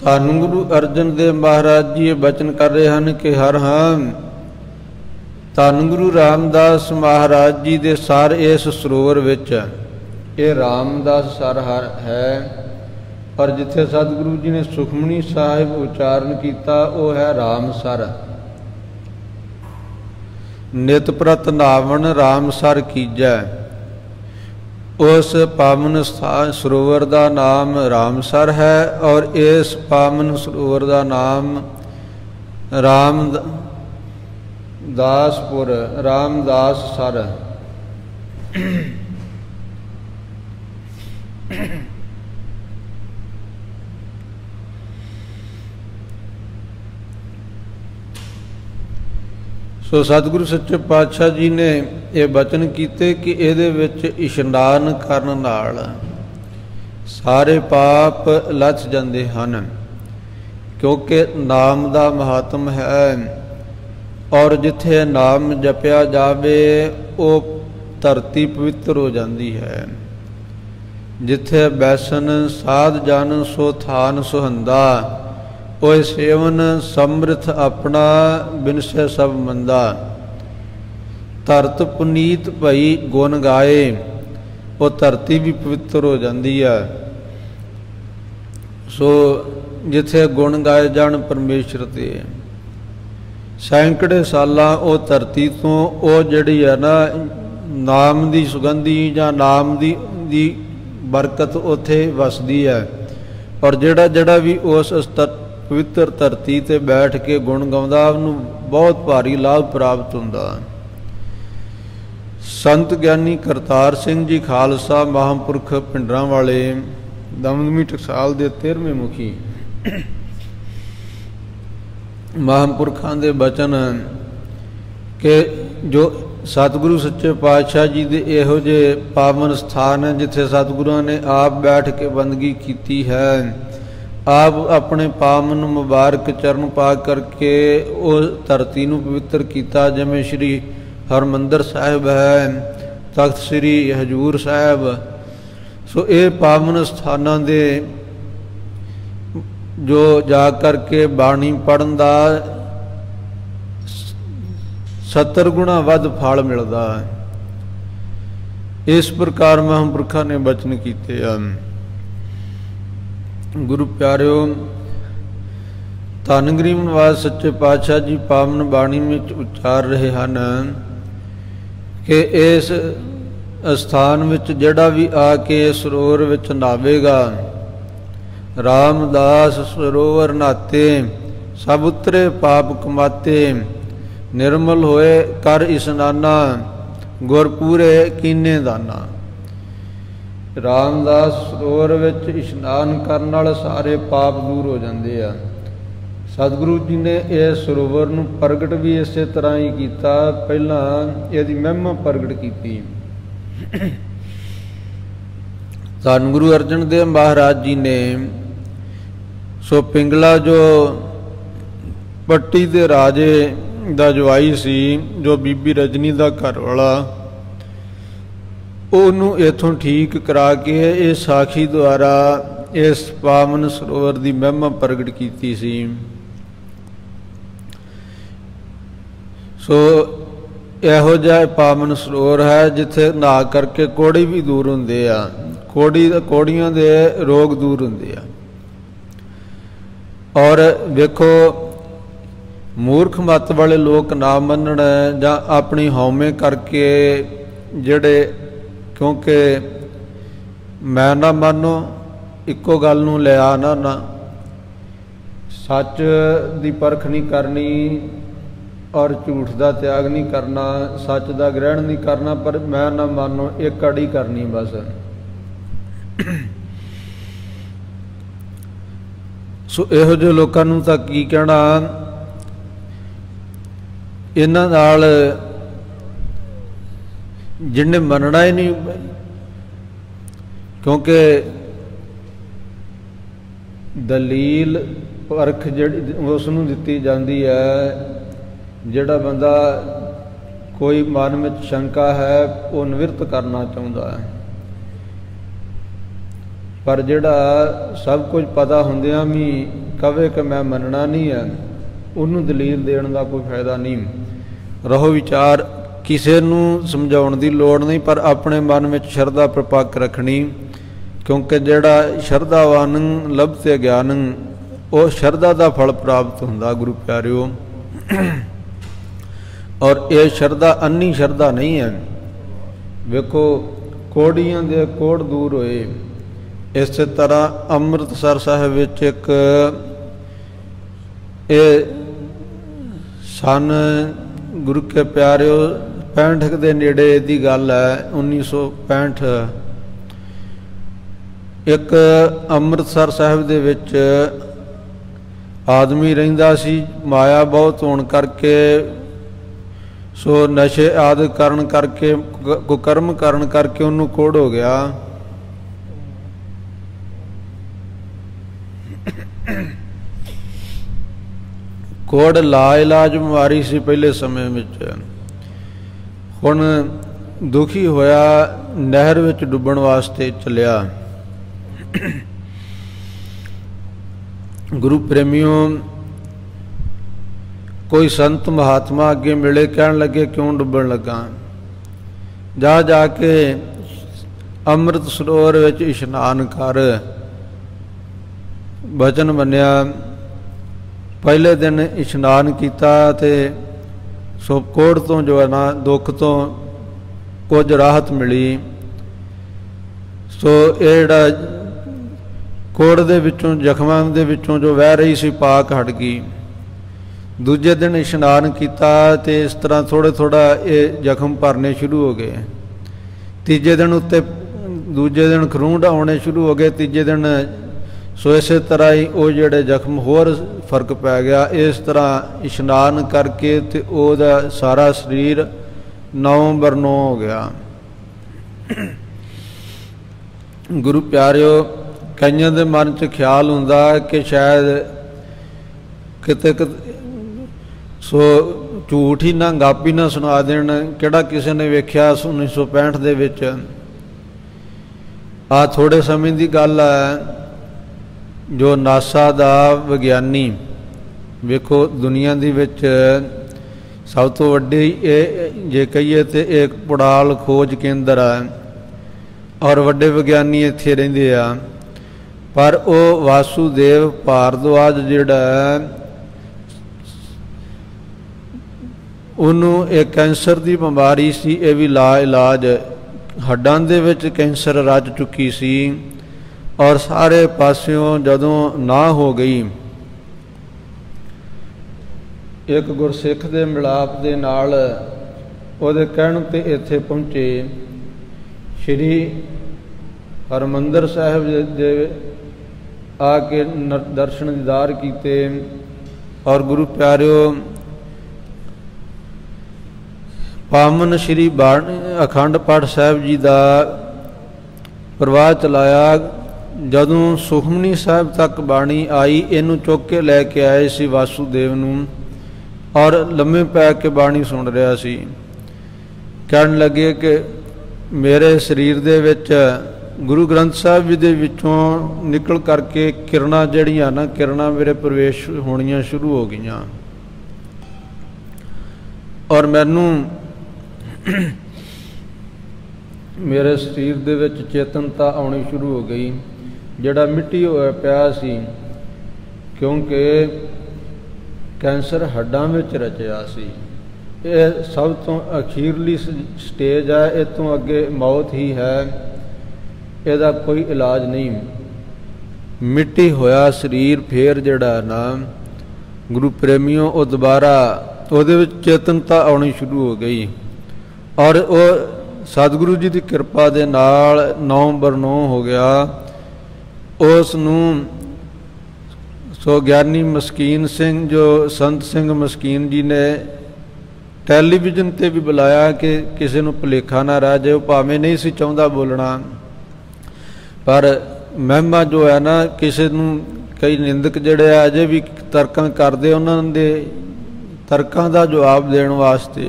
ਧੰਨ ਗੁਰੂ ਅਰਜਨ ਦੇਵ ਮਹਾਰਾਜ ਜੀ ਇਹ ਬਚਨ ਕਰ ਰਹੇ ਹਨ ਕਿ ਹਰ ਹਾਂ ਧੰਨ ਗੁਰੂ ਰਾਮਦਾਸ ਮਹਾਰਾਜ ਜੀ ਦੇ ਸਰ ਇਸ ਸਰੋਵਰ ਵਿੱਚ, ਇਹ ਰਾਮਦਾਸ ਸਰ ਹੈ। ਪਰ ਜਿੱਥੇ ਸਤਿਗੁਰੂ ਜੀ ਨੇ ਸੁਖਮਨੀ ਸਾਹਿਬ ਉਚਾਰਨ ਕੀਤਾ ਉਹ ਹੈ ਰਾਮਸਰ। ਨਿਤ ਪ੍ਰਤ ਨਾਵਣ ਰਾਮਸਰ ਕੀਜੈ, ਉਸ ਪਾਵਨ ਸਰੋਵਰ ਦਾ ਨਾਮ ਰਾਮਸਰ ਹੈ ਔਰ ਇਸ ਪਾਵਨ ਸਰੋਵਰ ਦਾ ਨਾਮ ਰਾਮਦਾਸਪੁਰ, ਰਾਮਦਾਸ ਸਰ। ਸੋ ਸਤਿਗੁਰੂ ਸੱਚੇ ਪਾਤਸ਼ਾਹ ਜੀ ਨੇ ਇਹ ਬਚਨ ਕੀਤੇ ਕਿ ਇਹਦੇ ਵਿੱਚ ਇਸ਼ਨਾਨ ਕਰਨ ਨਾਲ ਸਾਰੇ ਪਾਪ ਲੱਥ ਜਾਂਦੇ ਹਨ, ਕਿਉਂਕਿ ਨਾਮ ਦਾ ਮਹਾਤਮ ਹੈ। ਔਰ ਜਿੱਥੇ ਨਾਮ ਜਪਿਆ ਜਾਵੇ ਉਹ ਧਰਤੀ ਪਵਿੱਤਰ ਹੋ ਜਾਂਦੀ ਹੈ। ਜਿੱਥੇ ਬੈਸਨ ਸਾਧ ਜਨ ਸੋ ਥਾਨ ਸੁਹੰਦਾ, ਓਏ ਸੇਵਨ ਸਮ੍ਰਿਥ ਆਪਣਾ ਬਿਨਸੇ ਸਭ ਮੰਦਾ। ਧਰਤ ਪੁਨੀਤ ਭਈ ਗੁਣ ਗਾਏ, ਉਹ ਧਰਤੀ ਵੀ ਪਵਿੱਤਰ ਹੋ ਜਾਂਦੀ ਹੈ। ਸੋ ਜਿੱਥੇ ਗੁਣ ਗਾਏ ਜਾਣ ਪਰਮੇਸ਼ਰ ਦੇ, ਸੈਂਕੜੇ ਸਾਲਾਂ ਉਹ ਧਰਤੀ ਤੋਂ ਉਹ ਜਿਹੜੀ ਹੈ ਨਾ ਨਾਮ ਦੀ ਸੁਗੰਧੀ ਜਾਂ ਨਾਮ ਦੀ ਬਰਕਤ ਉੱਥੇ ਵਸਦੀ ਹੈ। ਔਰ ਜਿਹੜਾ ਵੀ ਉਸ ਪਵਿੱਤਰ ਧਰਤੀ ਤੇ ਬੈਠ ਕੇ ਗੁਣ ਗਾਉਂਦਾ ਉਹਨੂੰ ਬਹੁਤ ਭਾਰੀ ਲਾਭ ਪ੍ਰਾਪਤ ਹੁੰਦਾ। ਸੰਤ ਗਿਆਨੀ ਕਰਤਾਰ ਸਿੰਘ ਜੀ ਖਾਲਸਾ ਮਹਾਂਪੁਰਖ ਪਿੰਡਰਾਂ ਵਾਲੇ ਦਮਦਮੀ ਟਕਸਾਲ ਦੇ 13ਵੇਂ ਮੁਖੀ ਮਹਾਂਪੁਰਖਾਂ ਦੇ ਬਚਨ ਕਿ ਜੋ ਸਤਿਗੁਰੂ ਸੱਚੇ ਪਾਤਸ਼ਾਹ ਜੀ ਦੇ ਇਹੋ ਜਿਹੇ ਪਾਵਨ ਸਥਾਨ ਹੈ ਜਿੱਥੇ ਸਤਿਗੁਰਾਂ ਨੇ ਆਪ ਬੈਠ ਕੇ ਬੰਦਗੀ ਕੀਤੀ ਹੈ, ਆਪ ਆਪਣੇ ਪਾਵਨ ਮੁਬਾਰਕ ਚਰਨ ਪਾ ਕਰਕੇ ਉਹ ਧਰਤੀ ਨੂੰ ਪਵਿੱਤਰ ਕੀਤਾ। ਜਿਵੇਂ ਸ਼੍ਰੀ ਹਰਿਮੰਦਰ ਸਾਹਿਬ ਹੈ, ਤਖਤ ਸ੍ਰੀ ਹਜ਼ੂਰ ਸਾਹਿਬ। ਸੋ ਇਹ ਪਾਵਨ ਸਥਾਨਾਂ ਦੇ ਜੋ ਜਾ ਕਰਕੇ ਬਾਣੀ ਪੜ੍ਹਨ ਦਾ 70 ਗੁਣਾ ਵੱਧ ਫਲ ਮਿਲਦਾ ਹੈ। ਇਸ ਪ੍ਰਕਾਰ ਮਹਾਂਪੁਰਖਾਂ ਨੇ ਬਚਨ ਕੀਤੇ ਹਨ। ਗੁਰੂ ਪਿਆਰਿਓ, ਧੰਨ ਗਰੀਬ ਨਿਵਾਸ ਸੱਚੇ ਪਾਤਸ਼ਾਹ ਜੀ ਪਾਵਨ ਬਾਣੀ ਵਿੱਚ ਉਚਾਰ ਰਹੇ ਹਨ ਕਿ ਇਸ ਅਸਥਾਨ ਵਿੱਚ ਜਿਹੜਾ ਵੀ ਆ ਕੇ ਸਰੋਵਰ ਵਿੱਚ ਨਹਾਵੇਗਾ, ਰਾਮਦਾਸ ਸਰੋਵਰ ਨਹਾਤੇ ਸਭ ਉਤਰੇ ਪਾਪ ਕਮਾਤੇ, ਨਿਰਮਲ ਹੋਏ ਕਰ ਇਸਨਾਨਾ, ਗੁਰ ਪੂਰੇ ਕੀਨੇ ਦਾਨਾ। ਰਾਮਦਾਸ ਸਰੋਵਰ ਵਿੱਚ ਇਸ਼ਨਾਨ ਕਰਨ ਨਾਲ ਸਾਰੇ ਪਾਪ ਦੂਰ ਹੋ ਜਾਂਦੇ ਆ। ਸਤਿਗੁਰੂ ਜੀ ਨੇ ਇਹ ਸਰੋਵਰ ਨੂੰ ਪ੍ਰਗਟ ਵੀ ਇਸੇ ਤਰ੍ਹਾਂ ਹੀ ਕੀਤਾ। ਪਹਿਲਾਂ ਇਹਦੀ ਮਹਿਮਾ ਪ੍ਰਗਟ ਕੀਤੀ। ਧੰਨ ਗੁਰੂ ਅਰਜਨ ਦੇਵ ਮਹਾਰਾਜ ਜੀ ਨੇ ਸੋ ਪਿੰਗਲਾ ਜੋ ਪੱਟੀ ਦੇ ਰਾਜੇ ਦਾ ਜਵਾਈ ਸੀ ਜੋ ਬੀਬੀ ਰਜਨੀ ਦਾ ਘਰ ਵਾਲਾ, ਉਹਨੂੰ ਇਥੋਂ ਠੀਕ ਕਰਾ ਕੇ ਇਹ ਸਾਖੀ ਦੁਆਰਾ ਇਸ ਪਾਵਨ ਸਰੋਵਰ ਦੀ ਮਹਿਮਾ ਪ੍ਰਗਟ ਕੀਤੀ ਸੀ। ਸੋ ਇਹੋ ਜਿਹਾ ਪਾਵਨ ਸਰੋਵਰ ਹੈ ਜਿੱਥੇ ਨਹਾ ਕਰਕੇ ਕੋੜੀ ਵੀ ਦੂਰ ਹੁੰਦੇ ਆ, ਕੋੜੀਆਂ ਦੇ ਰੋਗ ਦੂਰ ਹੁੰਦੇ ਆ। ਔਰ ਵੇਖੋ ਮੂਰਖ ਮੱਤ ਵਾਲੇ ਲੋਕ ਨਾ ਮੰਨਣ ਜਾਂ ਆਪਣੀ ਹਉਮੈ ਕਰਕੇ ਜਿਹੜੇ, ਕਿਉਂਕਿ ਮੈਂ ਨਾ ਮੰਨੋ, ਇੱਕੋ ਗੱਲ ਨੂੰ ਲਿਆ ਨਾ, ਸੱਚ ਦੀ ਪਰਖ ਨਹੀਂ ਕਰਨੀ ਔਰ ਝੂਠ ਦਾ ਤਿਆਗ ਨਹੀਂ ਕਰਨਾ, ਸੱਚ ਦਾ ਗ੍ਰਹਿਣ ਨਹੀਂ ਕਰਨਾ, ਪਰ ਮੈਂ ਨਾ ਮੰਨੋ ਇੱਕ ਅੜੀ ਕਰਨੀ ਬਸ। ਸੋ ਇਹੋ ਜਿਹੇ ਲੋਕਾਂ ਨੂੰ ਤਾਂ ਕੀ ਕਹਿਣਾ, ਇਹਨਾਂ ਨਾਲ ਜਿਹਨੇ ਮੰਨਣਾ ਹੀ ਨਹੀਂ, ਕਿਉਂਕਿ ਦਲੀਲ ਪਰਖ ਜਿਹੜੀ ਉਸ ਨੂੰ ਦਿੱਤੀ ਜਾਂਦੀ ਹੈ, ਜਿਹੜਾ ਬੰਦਾ ਕੋਈ ਮਨ ਵਿੱਚ ਸ਼ੰਕਾ ਹੈ ਉਹ ਨਿਵਰਤ ਕਰਨਾ ਚਾਹੁੰਦਾ ਹੈ। ਪਰ ਜਿਹੜਾ ਸਭ ਕੁਝ ਪਤਾ ਹੁੰਦਿਆਂ ਵੀ ਕਵੇ ਕਿ ਮੈਂ ਮੰਨਣਾ ਨਹੀਂ ਹੈ, ਉਹਨੂੰ ਦਲੀਲ ਦੇਣ ਦਾ ਕੋਈ ਫਾਇਦਾ ਨਹੀਂ। ਰਹੋ ਵਿਚਾਰ, ਕਿਸੇ ਨੂੰ ਸਮਝਾਉਣ ਦੀ ਲੋੜ ਨਹੀਂ, ਪਰ ਆਪਣੇ ਮਨ ਵਿੱਚ ਸ਼ਰਧਾ ਪ੍ਰਪੱਕ ਰੱਖਣੀ, ਕਿਉਂਕਿ ਜਿਹੜਾ ਸ਼ਰਧਾਵਾਨ ਲੱਭਤੇ ਗਿਆਨ, ਉਹ ਸ਼ਰਧਾ ਦਾ ਫਲ ਪ੍ਰਾਪਤ ਹੁੰਦਾ ਗੁਰੂ ਪਿਆਰਿਓ। ਔਰ ਇਹ ਸ਼ਰਧਾ ਅੰਨੀ ਸ਼ਰਧਾ ਨਹੀਂ ਹੈ। ਵੇਖੋ ਕੋੜੀਆਂ ਦੇ ਕੋੜ ਦੂਰ ਹੋਏ। ਇਸੇ ਤਰ੍ਹਾਂ ਅੰਮ੍ਰਿਤਸਰ ਸਾਹਿਬ ਵਿੱਚ ਇੱਕ ਇਹ ਸਨ ਗੁਰੂ ਕੇ ਪਿਆਰਿਓ 65 ਦੇ ਨੇੜੇ ਦੀ ਗੱਲ ਹੈ, 1965। ਇੱਕ ਅੰਮ੍ਰਿਤਸਰ ਸਾਹਿਬ ਦੇ ਵਿੱਚ ਆਦਮੀ ਰਹਿੰਦਾ ਸੀ, ਮਾਇਆ ਬਹੁਤ ਹੋਣ ਕਰਕੇ, ਸੋ ਨਸ਼ੇ ਆਦਿ ਕਰਨ ਕਰਕੇ, ਕੁਕਰਮ ਕਰਨ ਕਰਕੇ ਉਹਨੂੰ ਕੋੜ ਹੋ ਗਿਆ। ਕੋੜ ਲਾ ਇਲਾਜ ਬਿਮਾਰੀ ਸੀ ਪਹਿਲੇ ਸਮੇਂ ਵਿੱਚ। ਹੁਣ ਦੁਖੀ ਹੋਇਆ, ਨਹਿਰ ਵਿੱਚ ਡੁੱਬਣ ਵਾਸਤੇ ਚੱਲਿਆ। ਗੁਰੂ ਪ੍ਰੇਮੀਓ, ਕੋਈ ਸੰਤ ਮਹਾਤਮਾ ਅੱਗੇ ਮਿਲੇ, ਕਹਿਣ ਲੱਗੇ ਕਿਉਂ ਡੁੱਬਣ ਲੱਗਾ? ਜਾ ਕੇ ਅੰਮ੍ਰਿਤ ਸਰੋਵਰ ਵਿੱਚ ਇਸ਼ਨਾਨ ਕਰ। ਬਚਨ ਮੰਨਿਆ। ਪਹਿਲੇ ਦਿਨ ਇਸ਼ਨਾਨ ਕੀਤਾ ਤੇ ਸੋ ਕੋੜ ਤੋਂ ਜੋ ਹੈ ਨਾ, ਦੁੱਖ ਤੋਂ ਕੁਝ ਰਾਹਤ ਮਿਲੀ। ਸੋ ਇਹ ਜਿਹੜਾ ਕੋੜ ਦੇ ਵਿੱਚੋਂ, ਜ਼ਖਮਾਂ ਦੇ ਵਿੱਚੋਂ ਜੋ ਵਹਿ ਰਹੀ ਸੀ, ਪਾਕ ਹਟ ਗਈ। ਦੂਜੇ ਦਿਨ ਇਸ਼ਨਾਨ ਕੀਤਾ ਤੇ ਇਸ ਤਰ੍ਹਾਂ ਥੋੜ੍ਹਾ ਇਹ ਜ਼ਖਮ ਭਰਨੇ ਸ਼ੁਰੂ ਹੋ ਗਏ। ਤੀਜੇ ਦਿਨ ਉੱਤੇ, ਦੂਜੇ ਦਿਨ ਖਰੂੰਡ ਆਉਣੇ ਸ਼ੁਰੂ ਹੋ ਗਏ। ਤੀਜੇ ਦਿਨ ਸੋ ਇਸੇ ਤਰ੍ਹਾਂ ਹੀ ਉਹ ਜਿਹੜੇ ਜ਼ਖਮ ਹੋਰ ਫਰਕ ਪੈ ਗਿਆ। ਇਸ ਤਰ੍ਹਾਂ ਇਸ਼ਨਾਨ ਕਰਕੇ ਤੇ ਉਹਦਾ ਸਾਰਾ ਸਰੀਰ 9/9 ਹੋ ਗਿਆ। ਗੁਰੂ ਪਿਆਰਿਓ, ਕਈਆਂ ਦੇ ਮਨ 'ਚ ਖਿਆਲ ਹੁੰਦਾ ਕਿ ਸ਼ਾਇਦ ਕਿਤੇ ਸੋ ਝੂਠ ਹੀ ਨਾ, ਗਾਪੀ ਨਾ ਸੁਣਾ ਦੇਣ। ਕਿਹੜਾ ਕਿਸੇ ਨੇ ਵੇਖਿਆ 1965 ਦੇ ਵਿੱਚ? ਆ ਥੋੜ੍ਹੇ ਸਮੇਂ ਦੀ ਗੱਲ ਹੈ। ਜੋ ਨਾਸਾ ਦਾ ਵਿਗਿਆਨੀ, ਵੇਖੋ ਦੁਨੀਆ ਦੇ ਵਿੱਚ ਸਭ ਤੋਂ ਵੱਡੀ ਇਹ ਜੇ ਕਹੀਏ ਤਾਂ ਇੱਕ ਪੁੜਾਲ ਖੋਜ ਕੇਂਦਰ ਹੈ, ਔਰ ਵੱਡੇ ਵਿਗਿਆਨੀ ਇੱਥੇ ਰਹਿੰਦੇ ਆ। ਪਰ ਉਹ ਵਾਸੂਦੇਵ ਭਾਰਦਵਾਜ ਜਿਹੜਾ, ਉਹਨੂੰ ਇਹ ਕੈਂਸਰ ਦੀ ਬਿਮਾਰੀ ਸੀ। ਇਹ ਵੀ ਲਾ ਇਲਾਜ, ਹੱਡਾਂ ਦੇ ਵਿੱਚ ਕੈਂਸਰ ਰਚ ਚੁੱਕੀ ਸੀ, ਔਰ ਸਾਰੇ ਪਾਸਿਓਂ ਜਦੋਂ ਨਾ ਹੋ ਗਈ, ਇੱਕ ਗੁਰਸਿੱਖ ਦੇ ਮਿਲਾਪ ਦੇ ਨਾਲ ਉਹਦੇ ਕਹਿਣ 'ਤੇ ਇੱਥੇ ਪਹੁੰਚੇ। ਸ਼੍ਰੀ ਹਰਿਮੰਦਰ ਸਾਹਿਬ ਦੇ ਆ ਕੇ ਦਰਸ਼ਨ ਦੀਦਾਰ ਕੀਤੇ। ਔਰ ਗੁਰੂ ਪਿਆਰਿਓ, ਪਾਵਨ ਸ਼੍ਰੀ ਅਖੰਡ ਪਾਠ ਸਾਹਿਬ ਜੀ ਦਾ ਪ੍ਰਵਾਹ ਚਲਾਇਆ। ਜਦੋਂ ਸੁਖਮਨੀ ਸਾਹਿਬ ਤੱਕ ਬਾਣੀ ਆਈ, ਇਹਨੂੰ ਚੁੱਕ ਕੇ ਲੈ ਕੇ ਆਏ ਸੀ ਵਾਸੂਦੇਵ ਨੂੰ। और लम्मे पै के बाणी सुन रहा सी। कहन लगे कि मेरे शरीर दे विच गुरु ग्रंथ साहिब जी दे विचों निकल करके किरणां जिहड़ियां ना किरणां मेरे प्रवेश होणियां शुरू हो गईयां और मैनू मेरे शरीर दे विच चेतनता आउणी शुरू हो गई। जिहड़ा मिट्टी होया पिया सी क्योंकि कैंसर हड्डां विच रचिया सी। यह सब तो अखीरली स्टेज है, इस तो अगे मौत ही है, इसदा कोई इलाज नहीं। मिट्टी होया शरीर फिर जिहड़ा ना गुरु प्रेमियों वो दोबारा उहदे विच चेतनता आउणी शुरू हो गई और वो सतगुरु जी की कृपा दे नाल 9 बरनों हो गया। उस नूं सो ज्ञानी मस्कीन सिंह जो संत सिंह मस्कीन जी ने टैलीविजन ते भी बुलाया कि किसी नूं भुलेखा ना रह जाए, भावें नहीं सी चाहुंदा बोलना, पर महिमा जो है ना किसी नूं कई निंदक जिहड़े अजे भी तर्कां करदे उन्हां दे तर्कां दा जवाब देण वास्ते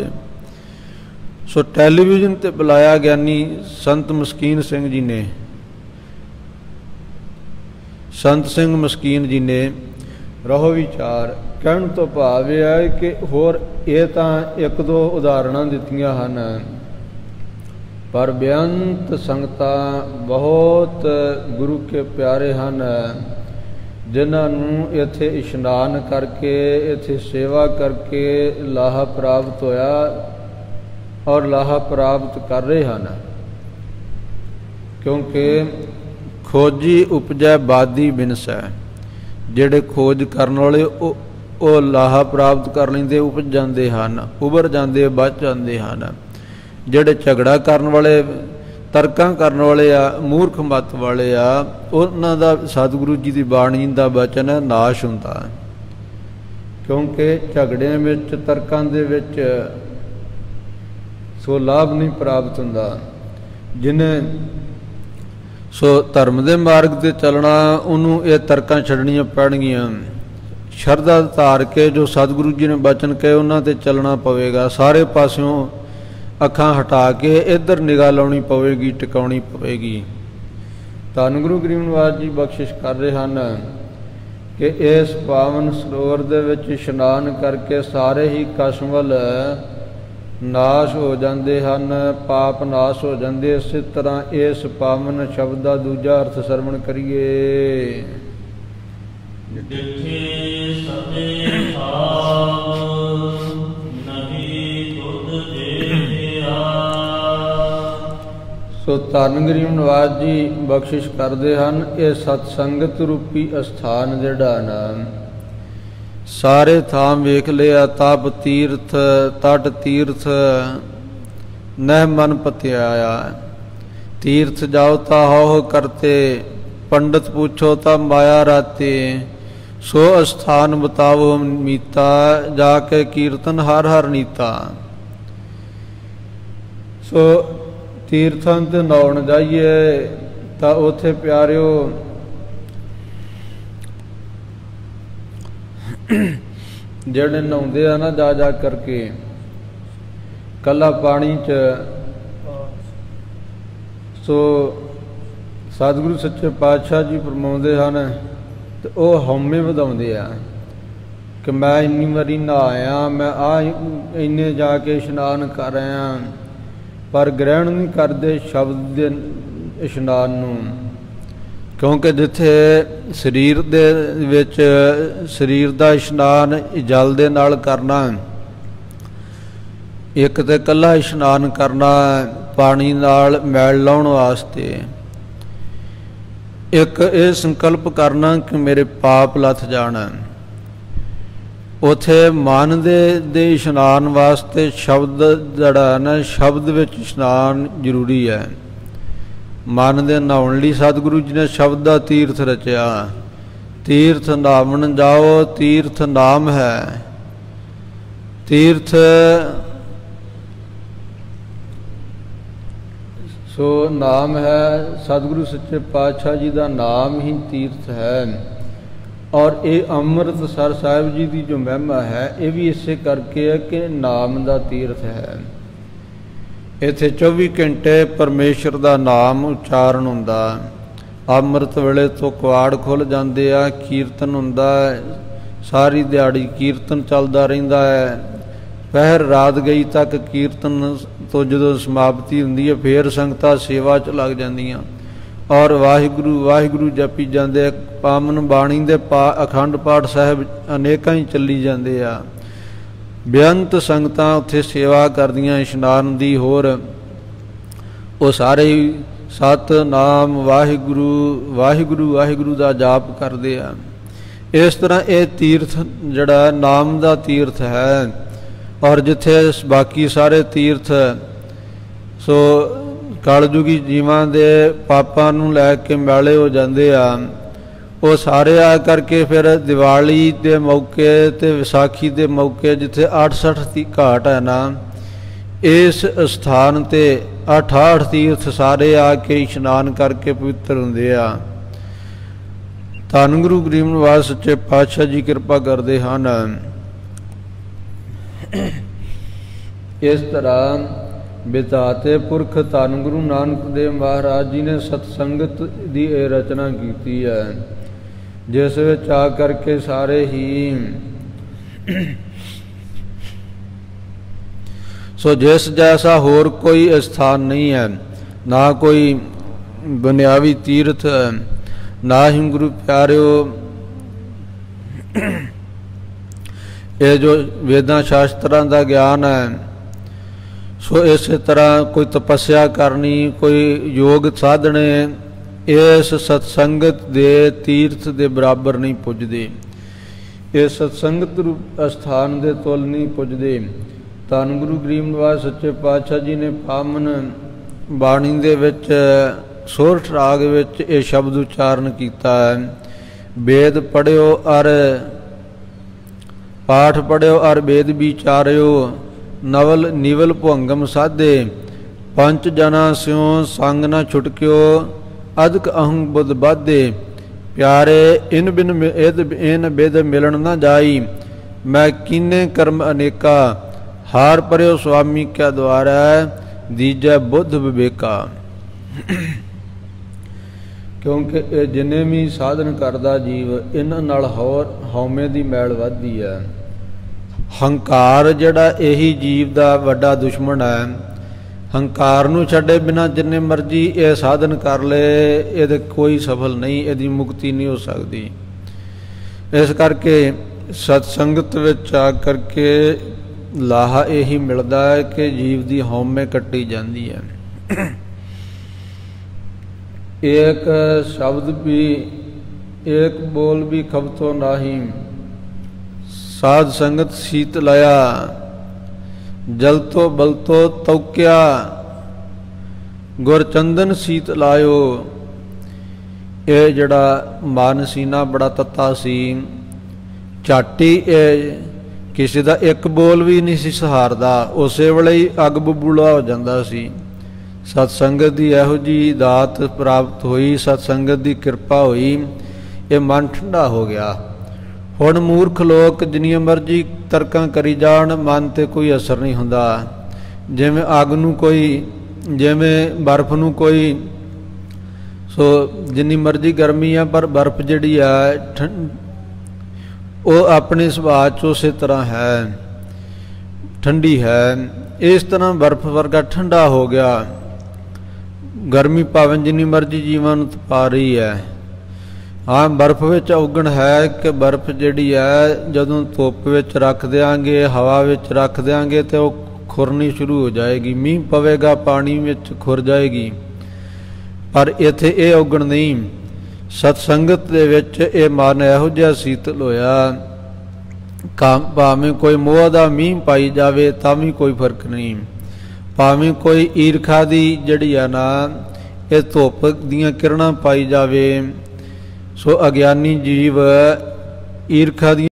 सो टैलीविजन ते बुलाया ज्ञानी संत मस्कीन सिंह जी ने। संत सिंह मस्कीन जी ने रहो विचार कहण तो भाव यह है कि होर ये तां एक दो उदाहरणां दित्तियां हन, पर बेअंत संगतां बहुत गुरु के प्यारे हन जिन्हां नूं इत्थे इशनान करके इत्थे सेवा करके लाहा प्राप्त होया और लाहा प्राप्त कर रहे हैं। क्योंकि खोजी उपजै बादी बिनस है, जिहड़े खोज करन वाले वो लाहा प्राप्त कर लेंदे, उपज जाते हैं, उभर जाते, बच जाते हैं। जिहड़े झगड़ा करन वाले तर्कां करन वाले आ, मूर्ख मत वाले आ, उन्हां दा सतगुरु जी की बाणी का वचन है नाश हुंदा। क्योंकि झगड़ियां विच तर्कां दे विच सो लाभ नहीं प्राप्त हुंदा। जिन्हें सो धर्म के मार्ग से चलना उन्होंने ये तर्कां छड्डणियां पैणगियां। शरधा धार के जो सतगुरु जी ने बचन कहे उन्होंने चलना पवेगा। सारे पासों अखां हटा के इधर निगाह लाउणी पवेगी, टिकाउणी पवेगी। धन गुरु गरीब निवास जी बख्शिश कर रहे हैं कि इस पावन सरोवर दे विच इशनान करके सारे ही कसमल नाश हो जाते हैं, पाप नाश हो जाते। इस तरह इस पावन शब्द का दूजा अर्थ सरवण करिए। सो धन गरीब निवास जी बख्शिश करते हैं ये सतसंगत रूपी अस्थान जिहड़ा ना सारे थाम वेख लिया, तप तीर्थ तट तीर्थ नह मन पत्याया। तीर्थ जाओ ता हो करते, पंडित पूछो ता माया राते। सो अस्थान बतावो मीता, जाके कीर्तन हर हर नीता। सो तीर्थां ते नहाउण जाइए तां उत्थे प्यारिओ ਜਿਹੜੇ ਨਹਾਉਂਦੇ ਆ ਨਾ ਜਾ ਕਰਕੇ ਕੱਲਾ ਪਾਣੀ 'ਚ, ਸੋ ਸਤਿਗੁਰੂ ਸੱਚੇ ਪਾਤਸ਼ਾਹ ਜੀ ਫਰਮਾਉਂਦੇ ਹਨ ਤੇ ਉਹ ਹਉਮੈ ਵਧਾਉਂਦੇ ਆ ਕਿ ਮੈਂ ਇੰਨੀ ਵਾਰੀ ਨਹਾਇਆ, ਮੈਂ ਇੰਨੇ ਜਾ ਕੇ ਇਸ਼ਨਾਨ ਕਰ ਰਿਹਾ, ਪਰ ਗ੍ਰਹਿਣ ਨਹੀਂ ਕਰਦੇ ਸ਼ਬਦ ਦੇ ਇਸ਼ਨਾਨ ਨੂੰ। क्योंकि जिथे शरीर दे विच शरीर दा इशनान जल दे नाल करना, एक ते कल्ला इशनान करना पानी नाल मैल लाउण वास्ते, एक ये संकल्प करना कि मेरे पाप लथ जाण। उथे मन दे इशनान वास्ते शब्द जिहड़ा ना शब्द विच इशनान जरूरी है। मन दे नहाउण लई सतगुरु जी ने शब्द का तीर्थ रचिया। तीर्थ नामन जाओ, तीर्थ नाम है। तीर्थ सो नाम है, सतगुरु सच्चे पातशाह जी का नाम ही तीर्थ है। और ये ਅੰਮ੍ਰਿਤਸਰ ਸਾਹਿਬ जी की जो महिमा है ये भी इसे करके है कि नाम का तीर्थ है। इत्थे 24 घंटे परमेश्वर का नाम उच्चारण हुंदा। ਅੰਮ੍ਰਿਤ ਵੇਲੇ तो कवाड़ खुल जाते आ, कीर्तन हुंदा, सारी दिहाड़ी कीर्तन चलता रहिंदा है। पहर रात गई तक कीर्तन तो जो समाप्ति हुंदी है फिर संगतां सेवा च लग जांदियां और वाहिगुरू वाहिगुरू जपी जाते। पावन बाणी दे अखंड पाठ साहिब अनेकां ही चली जाते आ। बेअंत संगतां उत्थे सेवा करदियां इशनान दी। होर वो सारे ही सतनाम वाहिगुरू वाहिगुरू वाहिगुरू का जाप करते हैं। इस तरह ये तीर्थ जड़ा नाम का तीर्थ है। और जिथे बाकी सारे तीर्थ सो कलयुगी जीवां दे पापां नूं लैके मैले हो जाते आ। वो सारे आ करके फिर दिवाली के मौके ते विसाखी के मौके जिथे 68 की घाट है ना, इस स्थान ते 68 तीर्थ सारे आके इशनान करके पवित्र होंदे आ। धन गुरु गरीब निवाज सच्चे पातशाह जी कृपा करते हैं। इस तरह बिताते पुरख धन गुरु नानक देव महाराज जी ने सतसंगत की रचना की है, जिस विच आ करके सारे ही सो जिस जैसा होर कोई स्थान नहीं है, ना कोई बुनियावी तीर्थ, ना ही गुरु प्यारिओ ये जो वेदां शास्त्रां दा ज्ञान है, सो इस तरह कोई तपस्या करनी, कोई योग साधने इस सत्संगत दे तीर्थ दे बराबर नहीं पुजदे। इस सत्संगत रूप स्थान दे तुल नहीं पुजदे। धन गुरु गरीब निवाज सच्चे पातशाह जी ने पावन बाणी दे विच सोरठ राग विच ये शब्द उच्चारण किया है। वेद पढ़ियो अर पाठ पढ़ियो अर वेद विचारियो, नवल निवल भुअंगम साधे, पंच जना स्यों संग न छुटक्यो, अदक अहं बुध बाधे, प्यारे इन बिन इन बिद मिलन न जाई, मैं कीने कर्म अनेका, हार परियो स्वामी क्या द्वारा, दीजै बुद्ध विवेका। क्योंकि ये जिन्हें भी साधन करता जीव इन्हां नाल होर हौमे की मैल वधदी है। हंकार जड़ा यही जीव का वड्डा दुश्मन है। हंकार नूं छड्डे बिना जिन्ने मर्जी ये साधन कर ले, ये कोई सफल नहीं, यदी मुक्ति नहीं हो सकती। इस करके सत्संगत विच आ करके लाहा यही मिलता है कि जीव की हौमे कट्टी जाती है। एक शब्द भी एक बोल भी खबतो नाही, साध संगत सीत लाया, जलतो बलतो तौक्या, गुरचंदन सीत लायो। ये जड़ा मन सीना बड़ा तत्ता सी, झाटी किसी का एक बोल भी नहीं सी सहारदा, उस वेले ही अग बबूला हो जाता सी। सतसंगत की इहो जी दात प्राप्त हुई, सतसंगत की कृपा हुई, ये मन ठंडा हो गया। हुण मूर्ख लोग जिन्नियां मर्जी तर्कां करी जाण, मन ते कोई असर नहीं हुंदा। जिवें अग नूं कोई, जिवें बर्फ नूं कोई, सो जिन्नी मर्जी गर्मी है पर बर्फ जिहड़ी है वो अपने सुभाव च उस तरह है, ठंडी है। इस तरह बर्फ वर्गा ठंडा हो गया। गर्मी भावें जिन्नी मर्जी जीवां नूं तपा रही है। हाँ, बर्फ विच उगण है कि बर्फ जिहड़ी है जदों धुप विच रख देंगे, हवा विच रख देंगे तो वो खुरनी शुरू हो जाएगी। मींह पवेगा पानी विच खुर जाएगी। पर इत्थे ये उगण नहीं। सतसंगत दे विच ये मन इहो जिहा शीतल होया, भावें कोई मोह दा मींह पाई जावे तां भी कोई फर्क नहीं। भावें कोई ईरखा दी जिहड़ी आ ना ये धुप दीयां किरणां पाई जावे, सो अज्ञानी जीव ईरखा दी